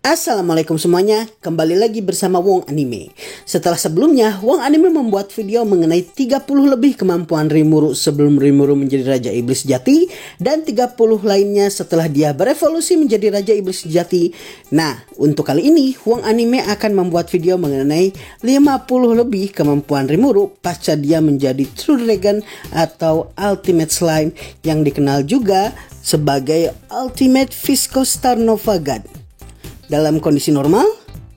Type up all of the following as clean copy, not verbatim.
Assalamualaikum semuanya, kembali lagi bersama Wong Anime. Setelah sebelumnya, Wong Anime membuat video mengenai 30 lebih kemampuan Rimuru sebelum Rimuru menjadi Raja Iblis Sejati dan 30 lainnya setelah dia berevolusi menjadi Raja Iblis Sejati. Nah, untuk kali ini, Wong Anime akan membuat video mengenai 50 lebih kemampuan Rimuru pasca dia menjadi True Dragon atau Ultimate Slime yang dikenal juga sebagai Ultimate Visco Star Nova God. Dalam kondisi normal,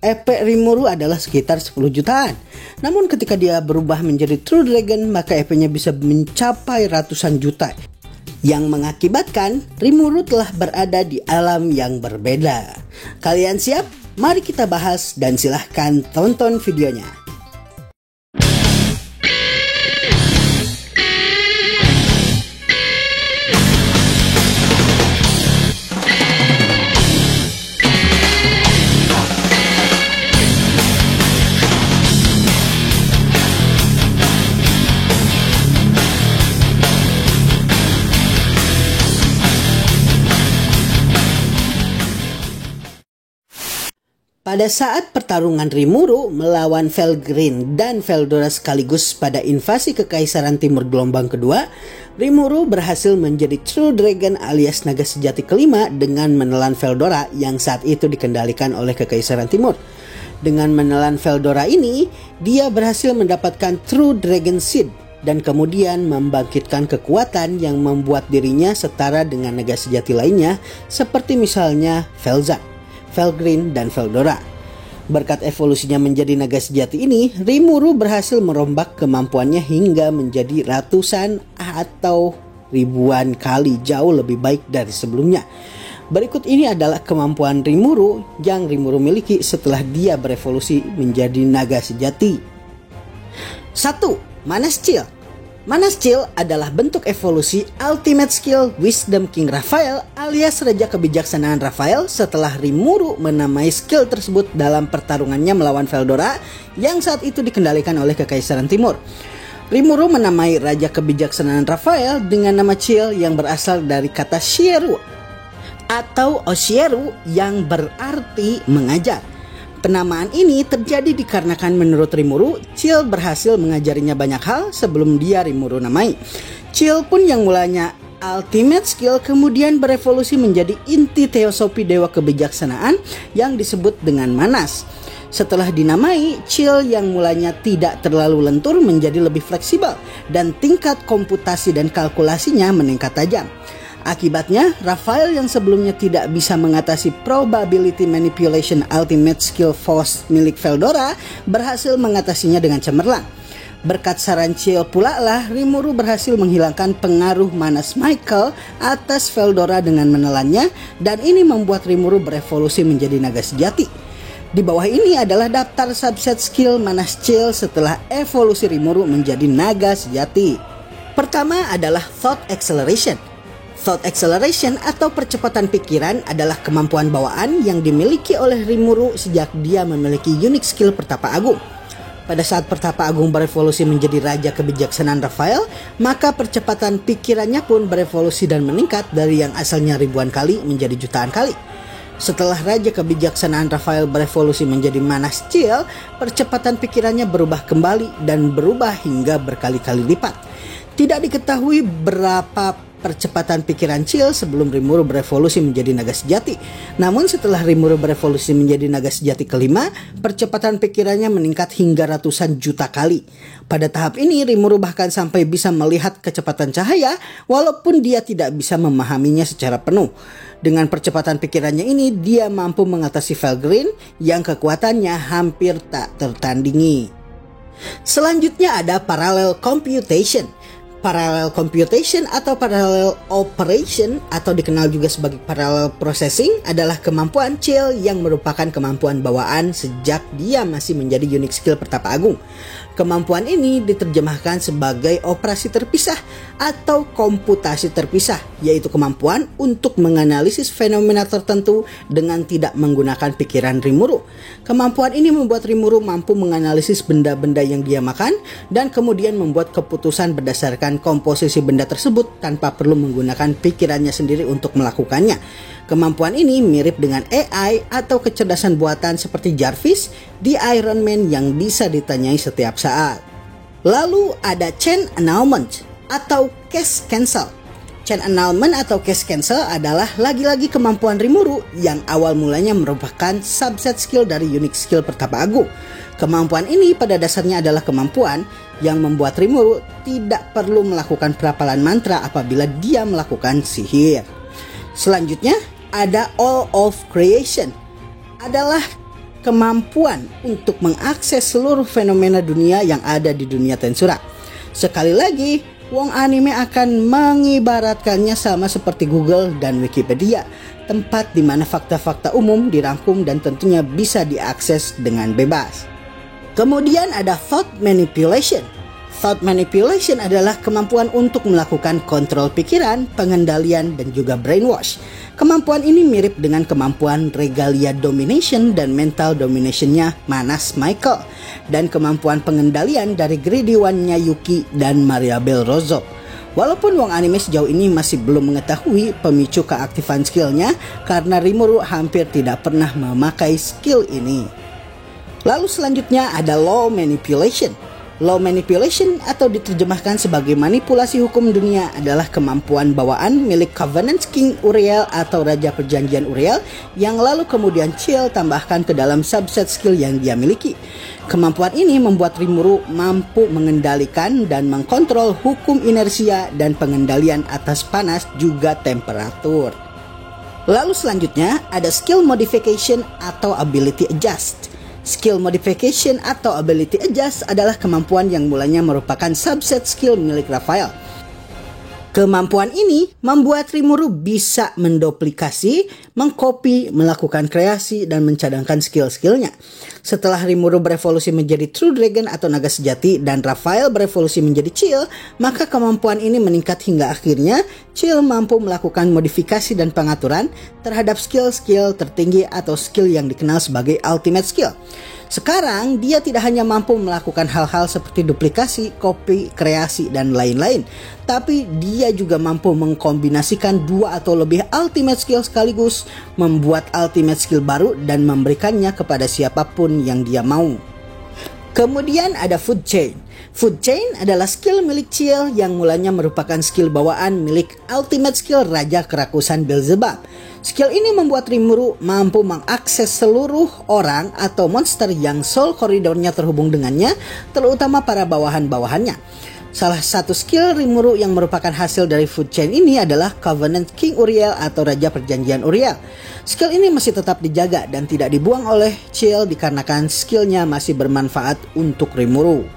EP Rimuru adalah sekitar 10 jutaan. Namun ketika dia berubah menjadi True Dragon, maka EP-nya bisa mencapai ratusan juta. Yang mengakibatkan Rimuru telah berada di alam yang berbeda. Kalian siap? Mari kita bahas dan silahkan tonton videonya. Pada saat pertarungan Rimuru melawan Felgreen dan Veldora sekaligus pada invasi Kekaisaran Timur gelombang kedua, Rimuru berhasil menjadi True Dragon alias naga sejati kelima dengan menelan Veldora yang saat itu dikendalikan oleh Kekaisaran Timur. Dengan menelan Veldora ini, dia berhasil mendapatkan True Dragon Seed dan kemudian membangkitkan kekuatan yang membuat dirinya setara dengan naga sejati lainnya seperti misalnya Velzak, Felgreen, dan Veldora. Berkat evolusinya menjadi naga sejati ini, Rimuru berhasil merombak kemampuannya hingga menjadi ratusan atau ribuan kali jauh lebih baik dari sebelumnya. Berikut ini adalah kemampuan Rimuru yang Rimuru miliki setelah dia berevolusi menjadi naga sejati. 1. Mana Skill. Mana Skill adalah bentuk evolusi Ultimate Skill Wisdom King Raphael alias Raja Kebijaksanaan Raphael setelah Rimuru menamai skill tersebut dalam pertarungannya melawan Veldora yang saat itu dikendalikan oleh Kekaisaran Timur. Rimuru menamai Raja Kebijaksanaan Raphael dengan nama Chill yang berasal dari kata Shieru atau Oshieru yang berarti mengajar. Penamaan ini terjadi dikarenakan menurut Rimuru, Chill berhasil mengajarinya banyak hal sebelum dia Rimuru namai. Chill pun yang mulanya Ultimate Skill kemudian berevolusi menjadi inti teosofi Dewa Kebijaksanaan yang disebut dengan Manas. Setelah dinamai, Chill yang mulanya tidak terlalu lentur menjadi lebih fleksibel dan tingkat komputasi dan kalkulasinya meningkat tajam. Akibatnya, Raphael yang sebelumnya tidak bisa mengatasi Probability Manipulation Ultimate Skill Force milik Veldora berhasil mengatasinya dengan cemerlang. Berkat saran Chill pula lah Rimuru berhasil menghilangkan pengaruh Manas Michael atas Veldora dengan menelannya, dan ini membuat Rimuru berevolusi menjadi naga sejati. Di bawah ini adalah daftar subset skill Manas Chill setelah evolusi Rimuru menjadi naga sejati. Pertama adalah Thought Acceleration. Thought Acceleration atau percepatan pikiran adalah kemampuan bawaan yang dimiliki oleh Rimuru sejak dia memiliki unique skill Pertapa Agung. Pada saat Pertapa Agung berevolusi menjadi Raja Kebijaksanaan Raphael, maka percepatan pikirannya pun berevolusi dan meningkat dari yang asalnya ribuan kali menjadi jutaan kali. Setelah Raja Kebijaksanaan Raphael berevolusi menjadi Manas Chill, percepatan pikirannya berubah kembali dan berubah hingga berkali-kali lipat. Tidak diketahui berapa percepatan pikiran Chill sebelum Rimuru berevolusi menjadi naga sejati. Namun setelah Rimuru berevolusi menjadi naga sejati kelima, percepatan pikirannya meningkat hingga ratusan juta kali. Pada tahap ini Rimuru bahkan sampai bisa melihat kecepatan cahaya walaupun dia tidak bisa memahaminya secara penuh. Dengan percepatan pikirannya ini, dia mampu mengatasi Felgreen yang kekuatannya hampir tak tertandingi. Selanjutnya ada Parallel Computation. Parallel Computation atau Parallel Operation atau dikenal juga sebagai Parallel Processing adalah kemampuan Chill yang merupakan kemampuan bawaan sejak dia masih menjadi unique skill Pertapa Agung. Kemampuan ini diterjemahkan sebagai operasi terpisah atau komputasi terpisah, yaitu kemampuan untuk menganalisis fenomena tertentu dengan tidak menggunakan pikiran Rimuru. Kemampuan ini membuat Rimuru mampu menganalisis benda-benda yang dia makan dan kemudian membuat keputusan berdasarkan menghasilkan komposisi benda tersebut tanpa perlu menggunakan pikirannya sendiri untuk melakukannya. Kemampuan ini mirip dengan AI atau kecerdasan buatan seperti Jarvis di Iron Man yang bisa ditanyai setiap saat. Lalu ada chain annulment atau case cancel. Chain annulment atau case cancel adalah lagi-lagi kemampuan Rimuru yang awal mulanya merupakan subset skill dari unique skill Pertapa Agung. Kemampuan ini pada dasarnya adalah kemampuan yang membuat Rimuru tidak perlu melakukan perapalan mantra apabila dia melakukan sihir. Selanjutnya ada All of Creation, adalah kemampuan untuk mengakses seluruh fenomena dunia yang ada di dunia Tensura. Sekali lagi, Wong Anime akan mengibaratkannya sama seperti Google dan Wikipedia, tempat di mana fakta-fakta umum dirangkum dan tentunya bisa diakses dengan bebas. Kemudian ada Thought Manipulation. Thought Manipulation adalah kemampuan untuk melakukan kontrol pikiran, pengendalian, dan juga brainwash. Kemampuan ini mirip dengan kemampuan Regalia Domination dan Mental Dominationnya Manas Michael, dan kemampuan pengendalian dari Greedy One-nya Yuki dan Mariabel Rozo. Walaupun Wong Anime sejauh ini masih belum mengetahui pemicu keaktifan skillnya karena Rimuru hampir tidak pernah memakai skill ini. Lalu selanjutnya ada Law Manipulation. Law Manipulation atau diterjemahkan sebagai manipulasi hukum dunia adalah kemampuan bawaan milik Covenant King Uriel atau Raja Perjanjian Uriel yang lalu kemudian Ciel tambahkan ke dalam subset skill yang dia miliki. Kemampuan ini membuat Rimuru mampu mengendalikan dan mengkontrol hukum inersia dan pengendalian atas panas juga temperatur. Lalu selanjutnya ada Skill Modification atau Ability Adjust. Skill Modification atau Ability Adjust adalah kemampuan yang mulanya merupakan subset skill milik Raphael. Kemampuan ini membuat Rimuru bisa menduplikasi, mengcopy, melakukan kreasi, dan mencadangkan skill-skillnya. Setelah Rimuru berevolusi menjadi True Dragon atau naga sejati dan Raphael berevolusi menjadi Ciel, maka kemampuan ini meningkat hingga akhirnya Ciel mampu melakukan modifikasi dan pengaturan terhadap skill-skill tertinggi atau skill yang dikenal sebagai Ultimate Skill. Sekarang dia tidak hanya mampu melakukan hal-hal seperti duplikasi, copy, kreasi, dan lain-lain, tapi dia juga mampu mengkombinasikan dua atau lebih ultimate skill sekaligus, membuat ultimate skill baru dan memberikannya kepada siapapun yang dia mau. Kemudian ada Food Chain. Food Chain adalah skill milik Ciel yang mulanya merupakan skill bawaan milik ultimate skill Raja Kerakusan Beelzebub. Skill ini membuat Rimuru mampu mengakses seluruh orang atau monster yang soul koridornya terhubung dengannya, terutama para bawahan-bawahannya. Salah satu skill Rimuru yang merupakan hasil dari Food Chain ini adalah Covenant King Uriel atau Raja Perjanjian Uriel. Skill ini masih tetap dijaga dan tidak dibuang oleh Ciel dikarenakan skillnya masih bermanfaat untuk Rimuru.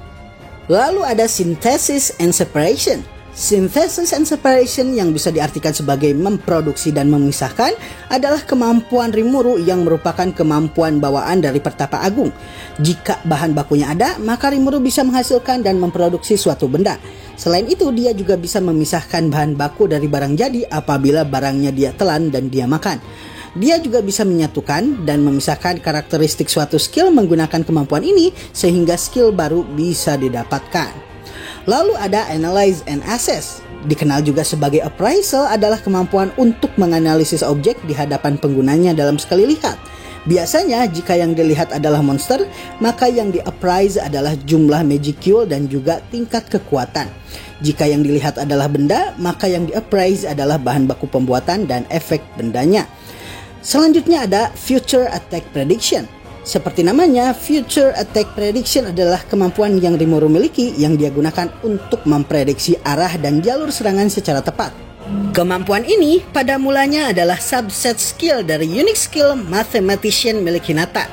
Lalu ada Synthesis and Separation. Synthesis and Separation yang bisa diartikan sebagai memproduksi dan memisahkan adalah kemampuan Rimuru yang merupakan kemampuan bawaan dari Pertapa Agung. Jika bahan bakunya ada, maka Rimuru bisa menghasilkan dan memproduksi suatu benda. Selain itu, dia juga bisa memisahkan bahan baku dari barang jadi apabila barangnya dia telan dan dia makan. Dia juga bisa menyatukan dan memisahkan karakteristik suatu skill menggunakan kemampuan ini sehingga skill baru bisa didapatkan. Lalu ada Analyze and Assess. Dikenal juga sebagai Appraisal adalah kemampuan untuk menganalisis objek di hadapan penggunanya dalam sekali lihat. Biasanya jika yang dilihat adalah monster, maka yang di-appraise adalah jumlah magicule dan juga tingkat kekuatan. Jika yang dilihat adalah benda, maka yang di-appraise adalah bahan baku pembuatan dan efek bendanya. Selanjutnya ada Future Attack Prediction. Seperti namanya, Future Attack Prediction adalah kemampuan yang Rimuru miliki yang dia gunakan untuk memprediksi arah dan jalur serangan secara tepat. Kemampuan ini pada mulanya adalah subset skill dari unique skill Mathematician milik Hinata.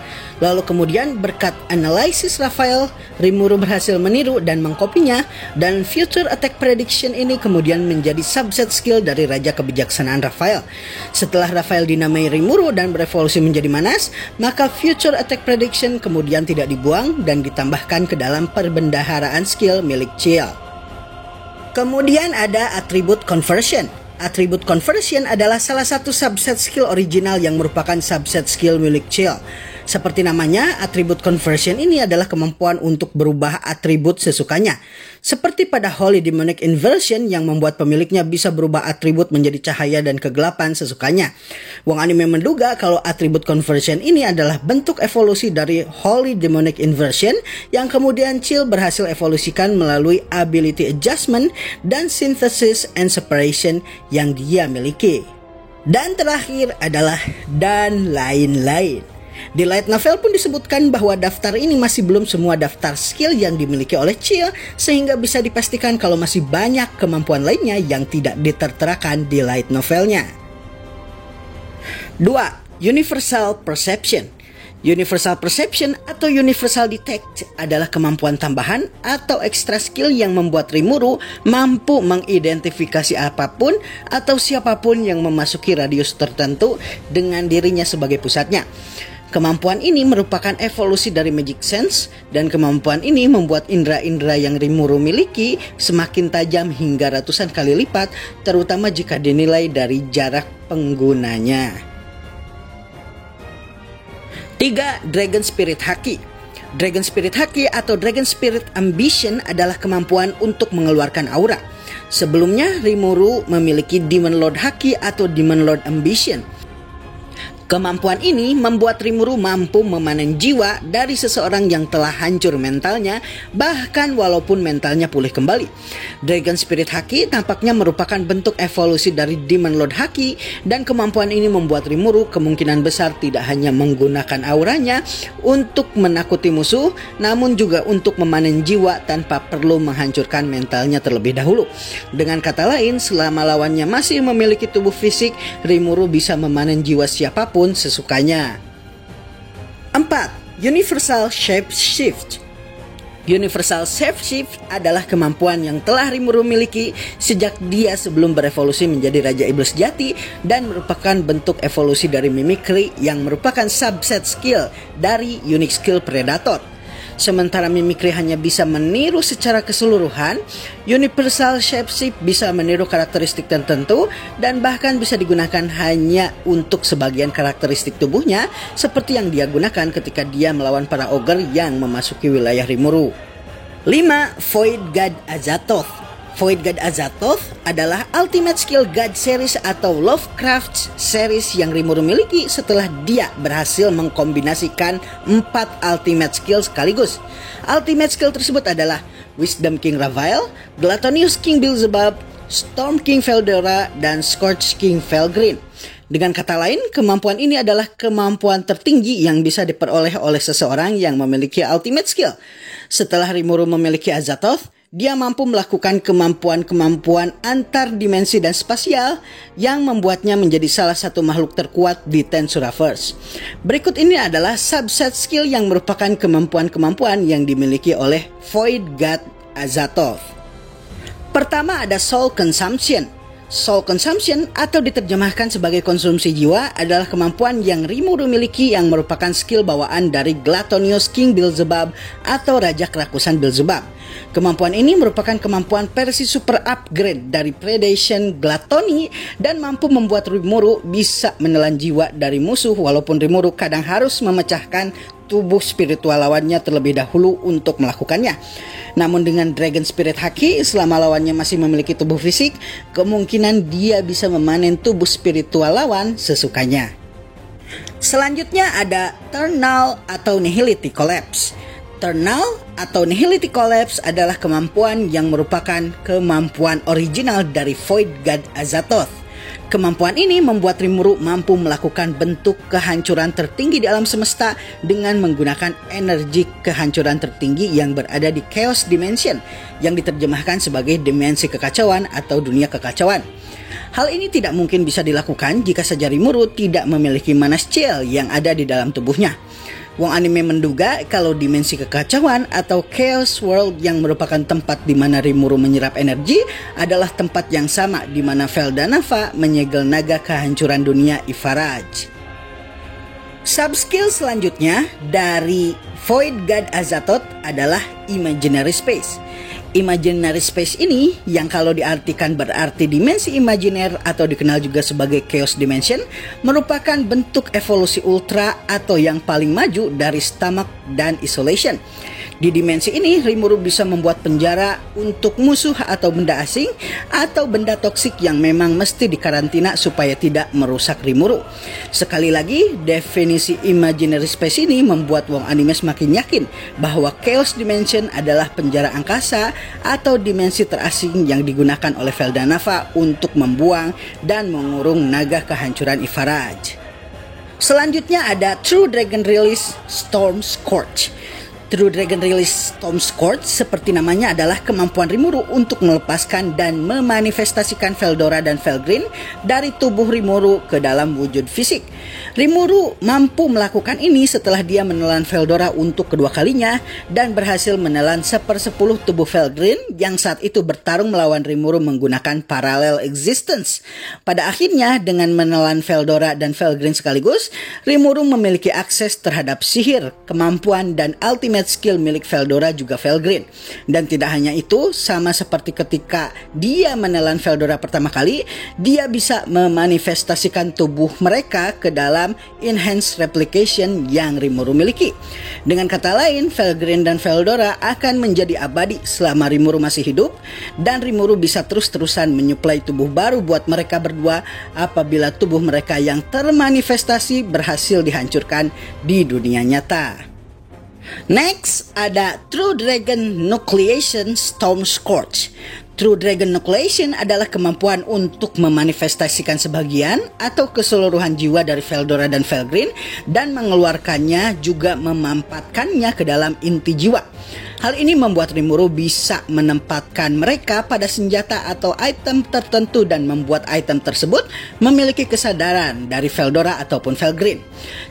Lalu kemudian berkat analisis Raphael, Rimuru berhasil meniru dan mengkopinya, dan Future Attack Prediction ini kemudian menjadi subset skill dari Raja Kebijaksanaan Raphael. Setelah Raphael dinamai Rimuru dan berevolusi menjadi Manas, maka Future Attack Prediction kemudian tidak dibuang dan ditambahkan ke dalam perbendaharaan skill milik Ciel. Kemudian ada Attribute Conversion. Attribute Conversion adalah salah satu subset skill original yang merupakan subset skill milik Ciel. Seperti namanya, atribut conversion ini adalah kemampuan untuk berubah atribut sesukanya. Seperti pada Holy Demonic Inversion yang membuat pemiliknya bisa berubah atribut menjadi cahaya dan kegelapan sesukanya. Wong Anime menduga kalau atribut conversion ini adalah bentuk evolusi dari Holy Demonic Inversion yang kemudian Chill berhasil evolusikan melalui ability adjustment dan synthesis and separation yang dia miliki. Dan terakhir adalah dan lain-lain. Di light novel pun disebutkan bahwa daftar ini masih belum semua daftar skill yang dimiliki oleh Chill, sehingga bisa dipastikan kalau masih banyak kemampuan lainnya yang tidak diterterakan di light novelnya. 2. Universal Perception. Universal Perception atau Universal Detect adalah kemampuan tambahan atau ekstra skill yang membuat Rimuru mampu mengidentifikasi apapun atau siapapun yang memasuki radius tertentu dengan dirinya sebagai pusatnya. Kemampuan ini merupakan evolusi dari Magic Sense, dan kemampuan ini membuat indera-indera yang Rimuru miliki semakin tajam hingga ratusan kali lipat, terutama jika dinilai dari jarak penggunanya. 3. Dragon Spirit Haki. Dragon Spirit Haki atau Dragon Spirit Ambition adalah kemampuan untuk mengeluarkan aura. Sebelumnya, Rimuru memiliki Demon Lord Haki atau Demon Lord Ambition. Kemampuan ini membuat Rimuru mampu memanen jiwa dari seseorang yang telah hancur mentalnya, bahkan walaupun mentalnya pulih kembali. Dragon Spirit Haki tampaknya merupakan bentuk evolusi dari Demon Lord Haki, dan kemampuan ini membuat Rimuru kemungkinan besar tidak hanya menggunakan auranya untuk menakuti musuh, namun juga untuk memanen jiwa tanpa perlu menghancurkan mentalnya terlebih dahulu. Dengan kata lain, selama lawannya masih memiliki tubuh fisik, Rimuru bisa memanen jiwa siapapun sesukanya. 4. Universal Shapeshift. Universal Shapeshift adalah kemampuan yang telah Rimuru miliki sejak dia sebelum berevolusi menjadi Raja Iblis Sejati, dan merupakan bentuk evolusi dari Mimicry yang merupakan subset skill dari unique skill Predator. Sementara Mimicry hanya bisa meniru secara keseluruhan, Universal Shapeshift bisa meniru karakteristik tertentu dan bahkan bisa digunakan hanya untuk sebagian karakteristik tubuhnya, seperti yang dia gunakan ketika dia melawan para ogre yang memasuki wilayah Rimuru. 5. Void God Azathoth. Void God Azathoth adalah Ultimate Skill God Series atau Lovecraft Series yang Rimuru miliki setelah dia berhasil mengkombinasikan 4 Ultimate Skill sekaligus. Ultimate Skill tersebut adalah Wisdom King Raphael, Gluttonious King Beelzebub, Storm King Veldora, dan Scorch King Felgreen. Dengan kata lain, kemampuan ini adalah kemampuan tertinggi yang bisa diperoleh oleh seseorang yang memiliki Ultimate Skill. Setelah Rimuru memiliki Azathoth, dia mampu melakukan kemampuan-kemampuan antar dimensi dan spasial yang membuatnya menjadi salah satu makhluk terkuat di Tensuraverse. Berikut ini adalah subset skill yang merupakan kemampuan-kemampuan yang dimiliki oleh Void God Azathoth. Pertama ada Soul Consumption. Soul Consumption atau diterjemahkan sebagai konsumsi jiwa adalah kemampuan yang Rimuru miliki yang merupakan skill bawaan dari Gluttonious King Beelzebub atau Raja Kerakusan Beelzebub. Kemampuan ini merupakan kemampuan versi super upgrade dari Predation Gluttony dan mampu membuat Rimuru bisa menelan jiwa dari musuh, walaupun Rimuru kadang harus memecahkan tubuh spiritual lawannya terlebih dahulu untuk melakukannya. Namun dengan Dragon Spirit Haki, selama lawannya masih memiliki tubuh fisik, kemungkinan dia bisa memanen tubuh spiritual lawan sesukanya. Selanjutnya ada Turnal atau Nihility Collapse. Turnal atau Nihility Collapse adalah kemampuan yang merupakan kemampuan original dari Void God Azathoth. Kemampuan ini membuat Rimuru mampu melakukan bentuk kehancuran tertinggi di alam semesta dengan menggunakan energi kehancuran tertinggi yang berada di Chaos Dimension, yang diterjemahkan sebagai dimensi kekacauan atau dunia kekacauan. Hal ini tidak mungkin bisa dilakukan jika saja Rimuru tidak memiliki Manas Chill yang ada di dalam tubuhnya. Wong Anime menduga kalau dimensi kekacauan atau Chaos World yang merupakan tempat di mana Rimuru menyerap energi adalah tempat yang sama di mana Veldanava menyegel naga kehancuran dunia Ifaraj. Subskill selanjutnya dari Void God Azathoth adalah Imaginary Space. Imaginary space ini, yang kalau diartikan berarti dimensi imajiner atau dikenal juga sebagai chaos dimension, merupakan bentuk evolusi ultra atau yang paling maju dari stomach dan isolation. Di dimensi ini, Rimuru bisa membuat penjara untuk musuh atau benda asing atau benda toksik yang memang mesti dikarantina supaya tidak merusak Rimuru. Sekali lagi, definisi imaginary space ini membuat wong anime semakin yakin bahwa Chaos Dimension adalah penjara angkasa atau dimensi terasing yang digunakan oleh Veldanava untuk membuang dan mengurung naga kehancuran Ifaraj. Selanjutnya ada True Dragon Release Storm Scourge. True Dragon Release Storm Scourge seperti namanya adalah kemampuan Rimuru untuk melepaskan dan memanifestasikan Veldora dan Felgreen dari tubuh Rimuru ke dalam wujud fisik. Rimuru mampu melakukan ini setelah dia menelan Veldora untuk kedua kalinya dan berhasil menelan 1/10 tubuh Felgreen yang saat itu bertarung melawan Rimuru menggunakan Parallel Existence. Pada akhirnya, dengan menelan Veldora dan Felgreen sekaligus, Rimuru memiliki akses terhadap sihir, kemampuan, dan ultimate skill milik Veldora juga Felgreen. Dan tidak hanya itu, sama seperti ketika dia menelan Veldora pertama kali, dia bisa memanifestasikan tubuh mereka ke dalam Enhanced Replication yang Rimuru miliki. Dengan kata lain, Felgreen dan Veldora akan menjadi abadi selama Rimuru masih hidup, dan Rimuru bisa terus-terusan menyuplai tubuh baru buat mereka berdua apabila tubuh mereka yang termanifestasi berhasil dihancurkan di dunia nyata. Next, ada True Dragon Nucleation Storm Scourge. True Dragon Nucleation adalah kemampuan untuk memanifestasikan sebagian atau keseluruhan jiwa dari Veldora dan Felgreen dan mengeluarkannya juga memampatkannya ke dalam inti jiwa. Hal ini membuat Rimuru bisa menempatkan mereka pada senjata atau item tertentu dan membuat item tersebut memiliki kesadaran dari Veldora ataupun Felgreen.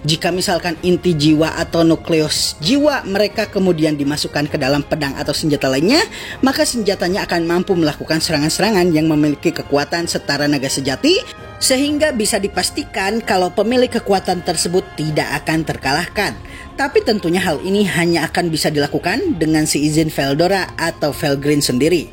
Jika misalkan inti jiwa atau nukleus jiwa mereka kemudian dimasukkan ke dalam pedang atau senjata lainnya, maka senjatanya akan mampu melakukan serangan-serangan yang memiliki kekuatan setara naga sejati, sehingga bisa dipastikan kalau pemilik kekuatan tersebut tidak akan terkalahkan. Tapi tentunya hal ini hanya akan bisa dilakukan dengan seizin Veldora atau Felgreen sendiri.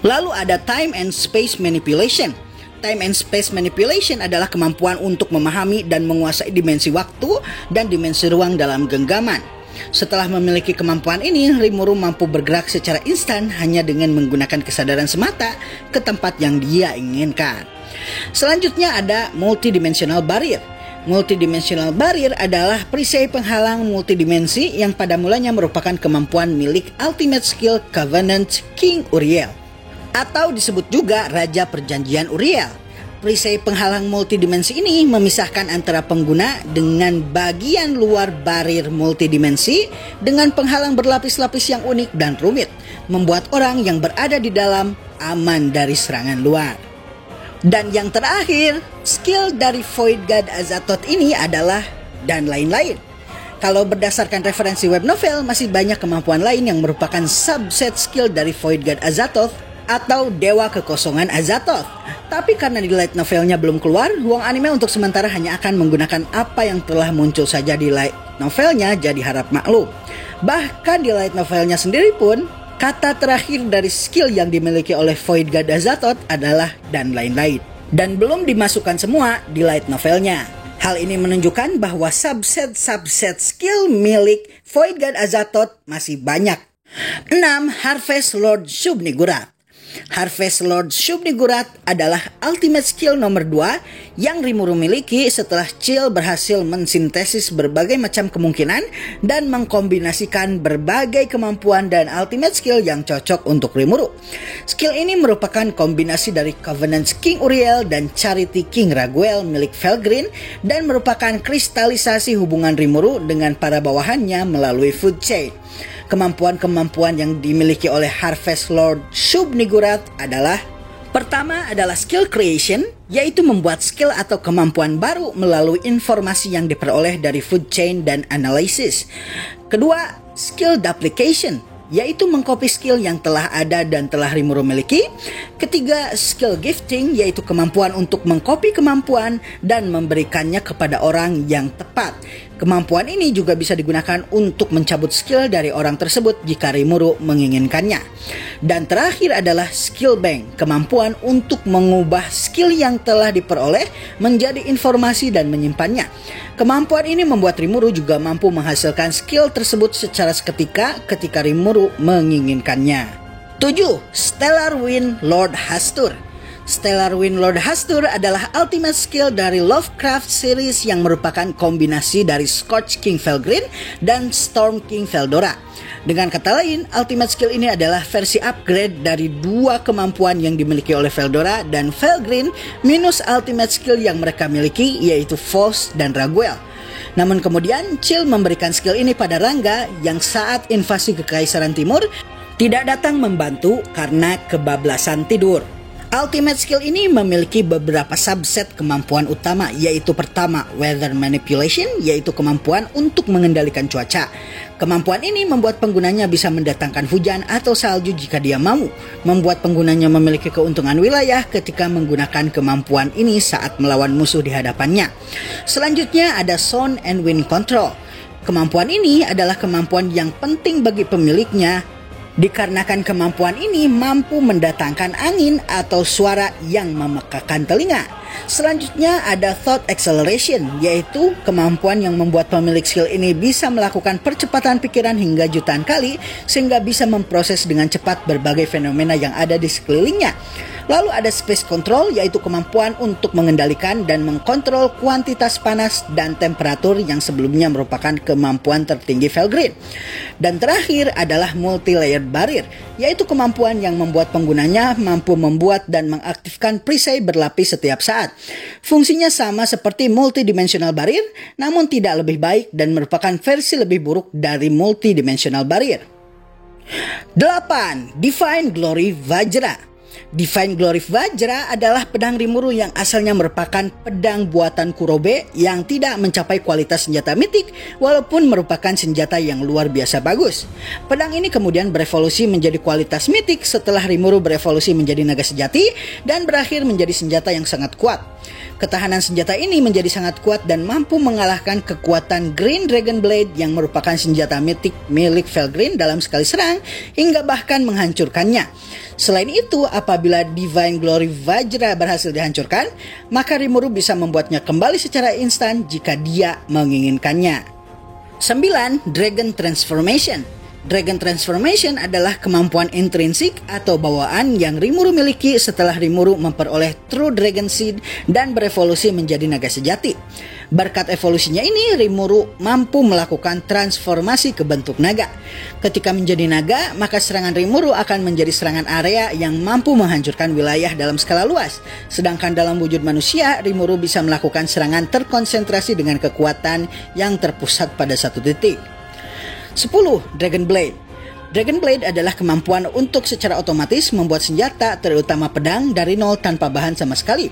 Lalu ada Time and Space Manipulation. Time and Space Manipulation adalah kemampuan untuk memahami dan menguasai dimensi waktu dan dimensi ruang dalam genggaman. Setelah memiliki kemampuan ini, Rimuru mampu bergerak secara instan hanya dengan menggunakan kesadaran semata ke tempat yang dia inginkan. Selanjutnya ada Multidimensional Barrier. Multidimensional Barrier adalah perisai penghalang multidimensi yang pada mulanya merupakan kemampuan milik Ultimate Skill Covenant King Uriel, atau disebut juga Raja Perjanjian Uriel. Perisai penghalang multidimensi ini memisahkan antara pengguna dengan bagian luar barrier multidimensi dengan penghalang berlapis-lapis yang unik dan rumit, membuat orang yang berada di dalam aman dari serangan luar. Dan yang terakhir, skill dari Void God Azathoth ini adalah dan lain-lain. Kalau berdasarkan referensi web novel, masih banyak kemampuan lain yang merupakan subset skill dari Void God Azathoth atau Dewa Kekosongan Azathoth. Tapi karena di light novelnya belum keluar, Wong Anime untuk sementara hanya akan menggunakan apa yang telah muncul saja di light novelnya, jadi harap maklum. Bahkan di light novelnya sendiri pun, kata terakhir dari skill yang dimiliki oleh Void God Azathoth adalah dan lain-lain. Dan belum dimasukkan semua di light novelnya. Hal ini menunjukkan bahwa subset skill milik Void God Azathoth masih banyak. 6. Harvest Lord Shub-Niggurath. Harvest Lord Shub-Niggurath adalah ultimate skill nomor 2 yang Rimuru miliki setelah Chill berhasil mensintesis berbagai macam kemungkinan dan mengkombinasikan berbagai kemampuan dan ultimate skill yang cocok untuk Rimuru. Skill ini merupakan kombinasi dari Covenant King Uriel dan Charity King Raguel milik Felgreen dan merupakan kristalisasi hubungan Rimuru dengan para bawahannya melalui food chain. Kemampuan-kemampuan yang dimiliki oleh Harvest Lord Shub-Niggurath adalah: pertama adalah skill creation, yaitu membuat skill atau kemampuan baru melalui informasi yang diperoleh dari food chain dan analisis. Kedua, skill duplication, yaitu mengcopy skill yang telah ada dan telah Rimuru miliki. Ketiga, skill gifting, yaitu kemampuan untuk mengcopy kemampuan dan memberikannya kepada orang yang tepat. Kemampuan ini juga bisa digunakan untuk mencabut skill dari orang tersebut jika Rimuru menginginkannya. Dan terakhir adalah skill bank, kemampuan untuk mengubah skill yang telah diperoleh menjadi informasi dan menyimpannya. Kemampuan ini membuat Rimuru juga mampu menghasilkan skill tersebut secara seketika ketika Rimuru menginginkannya. 7. Stellar Wind Lord Hastur. Stellar Wind Lord Hastur adalah ultimate skill dari Lovecraft series yang merupakan kombinasi dari Scorch King Felgreen dan Storm King Veldora. Dengan kata lain, ultimate skill ini adalah versi upgrade dari dua kemampuan yang dimiliki oleh Veldora dan Felgreen minus ultimate skill yang mereka miliki, yaitu Faust dan Raguel. Namun kemudian Chill memberikan skill ini pada Rangga yang saat invasi Kekaisaran Timur tidak datang membantu karena kebablasan tidur. Ultimate skill ini memiliki beberapa subset kemampuan utama, yaitu pertama, Weather Manipulation, yaitu kemampuan untuk mengendalikan cuaca. Kemampuan ini membuat penggunanya bisa mendatangkan hujan atau salju jika dia mau, membuat penggunanya memiliki keuntungan wilayah ketika menggunakan kemampuan ini saat melawan musuh di hadapannya. Selanjutnya ada Sound and Wind Control. Kemampuan ini adalah kemampuan yang penting bagi pemiliknya, dikarenakan kemampuan ini mampu mendatangkan angin atau suara yang memekakan telinga. Selanjutnya ada Thought Acceleration, yaitu kemampuan yang membuat pemilik skill ini bisa melakukan percepatan pikiran hingga jutaan kali sehingga bisa memproses dengan cepat berbagai fenomena yang ada di sekelilingnya. Lalu ada Space Control, yaitu kemampuan untuk mengendalikan dan mengkontrol kuantitas panas dan temperatur yang sebelumnya merupakan kemampuan tertinggi Felgreen. Dan terakhir adalah Multi-Layered Barrier, yaitu kemampuan yang membuat penggunanya mampu membuat dan mengaktifkan perisai berlapis setiap saat. Fungsinya sama seperti Multidimensional Barrier, namun tidak lebih baik dan merupakan versi lebih buruk dari Multidimensional Barrier. 8. Divine Glory Vajra. Divine Glory Vajra adalah pedang Rimuru yang asalnya merupakan pedang buatan Kurobe yang tidak mencapai kualitas senjata mitik walaupun merupakan senjata yang luar biasa bagus. Pedang ini kemudian berevolusi menjadi kualitas mitik setelah Rimuru berevolusi menjadi naga sejati dan berakhir menjadi senjata yang sangat kuat. Ketahanan senjata ini menjadi sangat kuat dan mampu mengalahkan kekuatan Green Dragon Blade yang merupakan senjata mitik milik Felgreen dalam sekali serang hingga bahkan menghancurkannya. Selain itu, apabila Divine Glory Vajra berhasil dihancurkan, maka Rimuru bisa membuatnya kembali secara instan jika dia menginginkannya. 9. Dragon Transformation. Dragon Transformation adalah kemampuan intrinsik atau bawaan yang Rimuru miliki setelah Rimuru memperoleh True Dragon Seed dan berevolusi menjadi naga sejati. Berkat evolusinya ini, Rimuru mampu melakukan transformasi ke bentuk naga. Ketika menjadi naga, maka serangan Rimuru akan menjadi serangan area yang mampu menghancurkan wilayah dalam skala luas. Sedangkan dalam wujud manusia, Rimuru bisa melakukan serangan terkonsentrasi dengan kekuatan yang terpusat pada satu titik. 10. Dragon Blade. Dragon Blade adalah kemampuan untuk secara otomatis membuat senjata, terutama pedang, dari nol tanpa bahan sama sekali.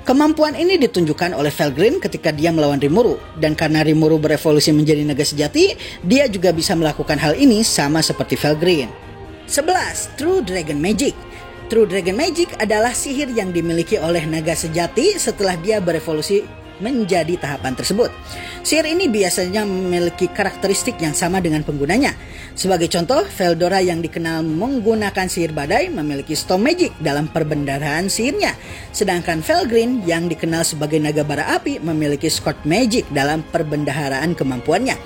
Kemampuan ini ditunjukkan oleh Felgreen ketika dia melawan Rimuru, dan karena Rimuru berevolusi menjadi naga sejati, dia juga bisa melakukan hal ini sama seperti Felgreen. 11. True Dragon Magic. True Dragon Magic adalah sihir yang dimiliki oleh naga sejati setelah dia berevolusi menjadi tahapan tersebut. Sihir ini biasanya memiliki karakteristik yang sama dengan penggunanya. Sebagai contoh, Veldora yang dikenal menggunakan sihir badai memiliki Storm Magic dalam perbendaharaan sihirnya. Sedangkan Felgreen yang dikenal sebagai naga bara api memiliki Scorch Magic dalam perbendaharaan kemampuannya.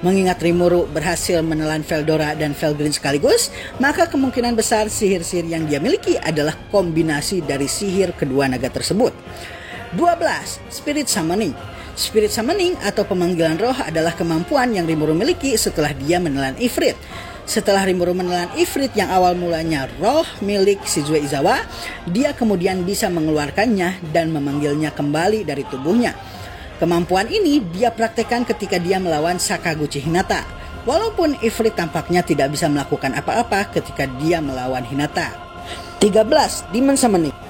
Mengingat Rimuru berhasil menelan Veldora dan Felgreen sekaligus, maka kemungkinan besar sihir-sihir yang dia miliki adalah kombinasi dari sihir kedua naga tersebut. 12. Spirit Summoning. Spirit Summoning atau pemanggilan roh adalah kemampuan yang Rimuru miliki setelah dia menelan Ifrit. Setelah Rimuru menelan Ifrit yang awal mulanya roh milik Shizue Izawa, dia kemudian bisa mengeluarkannya dan memanggilnya kembali dari tubuhnya. Kemampuan ini dia praktekkan ketika dia melawan Sakaguchi Hinata. Walaupun Ifrit tampaknya tidak bisa melakukan apa-apa ketika dia melawan Hinata. 13. Demon Summoning.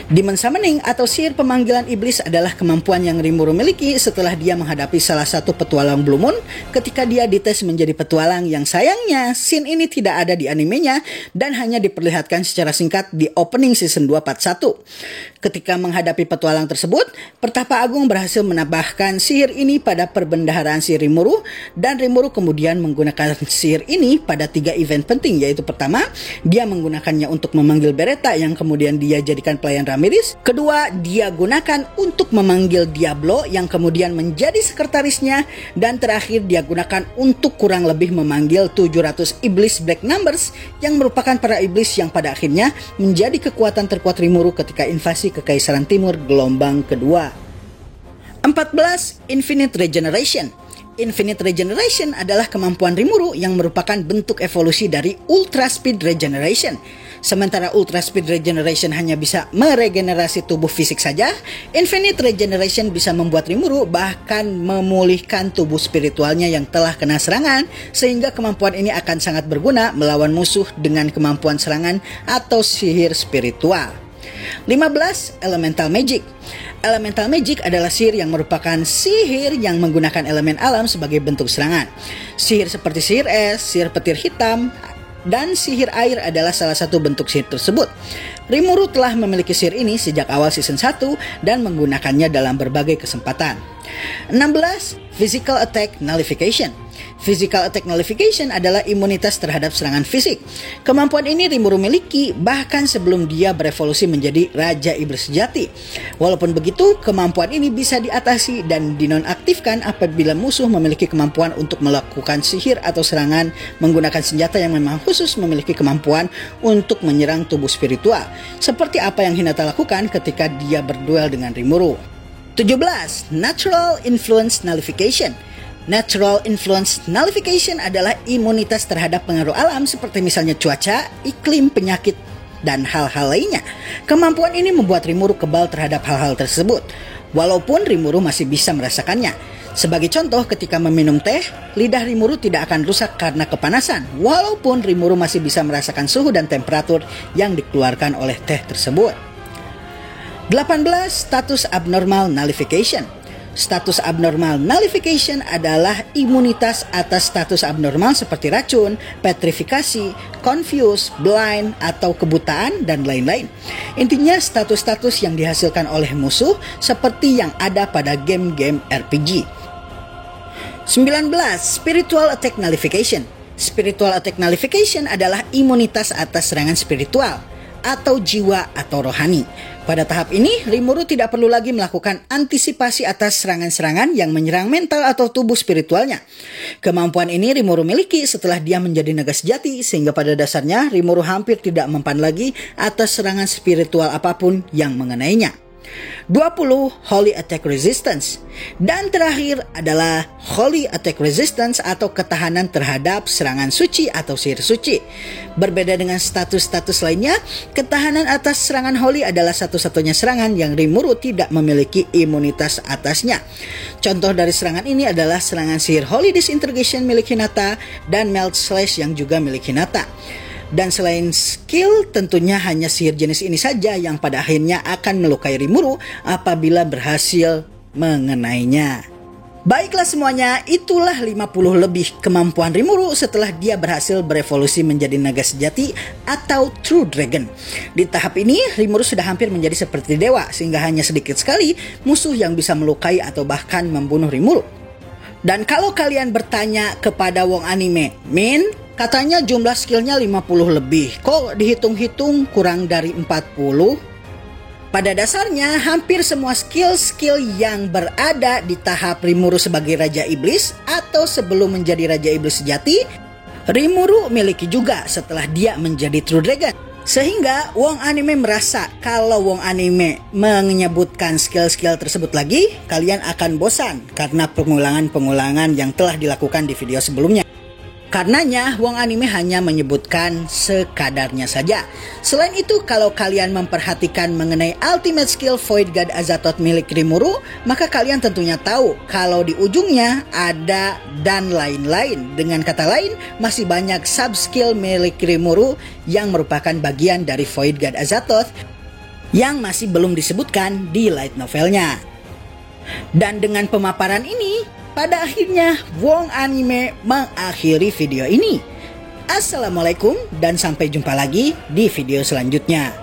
Demon Summoning atau sihir pemanggilan iblis adalah kemampuan yang Rimuru miliki setelah dia menghadapi salah satu petualang Blue Moon ketika dia dites menjadi petualang yang sayangnya scene ini tidak ada di animenya dan hanya diperlihatkan secara singkat di opening season 2 part 1. Ketika menghadapi petualang tersebut, Pertapa Agung berhasil menambahkan sihir ini pada perbendaharaan sihir Rimuru dan Rimuru kemudian menggunakan sihir ini pada 3 event penting, yaitu pertama, dia menggunakannya untuk memanggil Beretta yang kemudian dia jadikan pelayan Ramirez. Kedua, dia gunakan untuk memanggil Diablo yang kemudian menjadi sekretarisnya. Dan terakhir, dia gunakan untuk kurang lebih memanggil 700 iblis Black Numbers yang merupakan para iblis yang pada akhirnya menjadi kekuatan terkuat Rimuru ketika invasi Kekaisaran Timur gelombang kedua. 14. Infinite Regeneration. Infinite Regeneration adalah kemampuan Rimuru yang merupakan bentuk evolusi dari Ultra Speed Regeneration. Sementara Ultra Speed Regeneration hanya bisa meregenerasi tubuh fisik saja, Infinite Regeneration bisa membuat Rimuru bahkan memulihkan tubuh spiritualnya yang telah kena serangan, sehingga kemampuan ini akan sangat berguna melawan musuh dengan kemampuan serangan atau sihir spiritual. 15. Elemental Magic. Elemental Magic adalah sihir yang merupakan sihir yang menggunakan elemen alam sebagai bentuk serangan. Sihir seperti sihir es, sihir petir hitam, dan sihir air adalah salah satu bentuk sihir tersebut. Rimuru telah memiliki sihir ini sejak awal season 1 dan menggunakannya dalam berbagai kesempatan. 16. Physical Attack Nullification. Physical Attack Nullification adalah imunitas terhadap serangan fisik. Kemampuan ini Rimuru miliki bahkan sebelum dia berevolusi menjadi Raja Iblis Sejati. Walaupun begitu, kemampuan ini bisa diatasi dan dinonaktifkan apabila musuh memiliki kemampuan untuk melakukan sihir atau serangan menggunakan senjata yang memang khusus memiliki kemampuan untuk menyerang tubuh spiritual, seperti apa yang Hinata lakukan ketika dia berduel dengan Rimuru. 17. Natural Influence Nullification. Natural Influence Nullification adalah imunitas terhadap pengaruh alam seperti misalnya cuaca, iklim, penyakit, dan hal-hal lainnya. Kemampuan ini membuat Rimuru kebal terhadap hal-hal tersebut, walaupun Rimuru masih bisa merasakannya. Sebagai contoh, ketika meminum teh, lidah Rimuru tidak akan rusak karena kepanasan, walaupun Rimuru masih bisa merasakan suhu dan temperatur yang dikeluarkan oleh teh tersebut. 18. Status Abnormal Nullification. Status Abnormal Nullification adalah imunitas atas status abnormal seperti racun, petrifikasi, confuse, blind, atau kebutaan, dan lain-lain. Intinya status-status yang dihasilkan oleh musuh seperti yang ada pada game-game RPG. 19. Spiritual Attack Nullification. Spiritual Attack Nullification adalah imunitas atas serangan spiritual atau jiwa atau rohani. Pada tahap ini, Rimuru tidak perlu lagi melakukan antisipasi atas serangan-serangan yang menyerang mental atau tubuh spiritualnya. Kemampuan ini Rimuru miliki setelah dia menjadi naga sejati, sehingga pada dasarnya Rimuru hampir tidak mempan lagi atas serangan spiritual apapun yang mengenainya. 20. Holy Attack Resistance. Dan terakhir adalah Holy Attack Resistance atau ketahanan terhadap serangan suci atau sihir suci. Berbeda dengan status-status lainnya, ketahanan atas serangan Holy adalah satu-satunya serangan yang Rimuru tidak memiliki imunitas atasnya. Contoh dari serangan ini adalah serangan sihir Holy Disintegration milik Hinata dan Melt Slash yang juga milik Hinata. Dan selain skill, tentunya hanya sihir jenis ini saja yang pada akhirnya akan melukai Rimuru apabila berhasil mengenainya. Baiklah semuanya, itulah 50 lebih kemampuan Rimuru setelah dia berhasil berevolusi menjadi naga sejati atau True Dragon. Di tahap ini, Rimuru sudah hampir menjadi seperti dewa, sehingga hanya sedikit sekali musuh yang bisa melukai atau bahkan membunuh Rimuru. Dan kalau kalian bertanya kepada Wong Anime, Min, katanya jumlah skillnya 50 lebih, kok dihitung-hitung kurang dari 40? Pada dasarnya, hampir semua skill-skill yang berada di tahap Rimuru sebagai Raja Iblis atau sebelum menjadi Raja Iblis Sejati, Rimuru miliki juga setelah dia menjadi True Dragon. Sehingga Wong Anime merasa kalau Wong Anime menyebutkan skill-skill tersebut lagi, kalian akan bosan karena pengulangan-pengulangan yang telah dilakukan di video sebelumnya. Karenanya, Wong Anime hanya menyebutkan sekadarnya saja. Selain itu, kalau kalian memperhatikan mengenai ultimate skill Void God Azathoth milik Rimuru, maka kalian tentunya tahu kalau di ujungnya ada dan lain-lain. Dengan kata lain, masih banyak sub-skill milik Rimuru yang merupakan bagian dari Void God Azathoth yang masih belum disebutkan di light novelnya. Dan dengan pemaparan ini, pada akhirnya Wong Anime mengakhiri video ini. Assalamualaikum dan sampai jumpa lagi di video selanjutnya.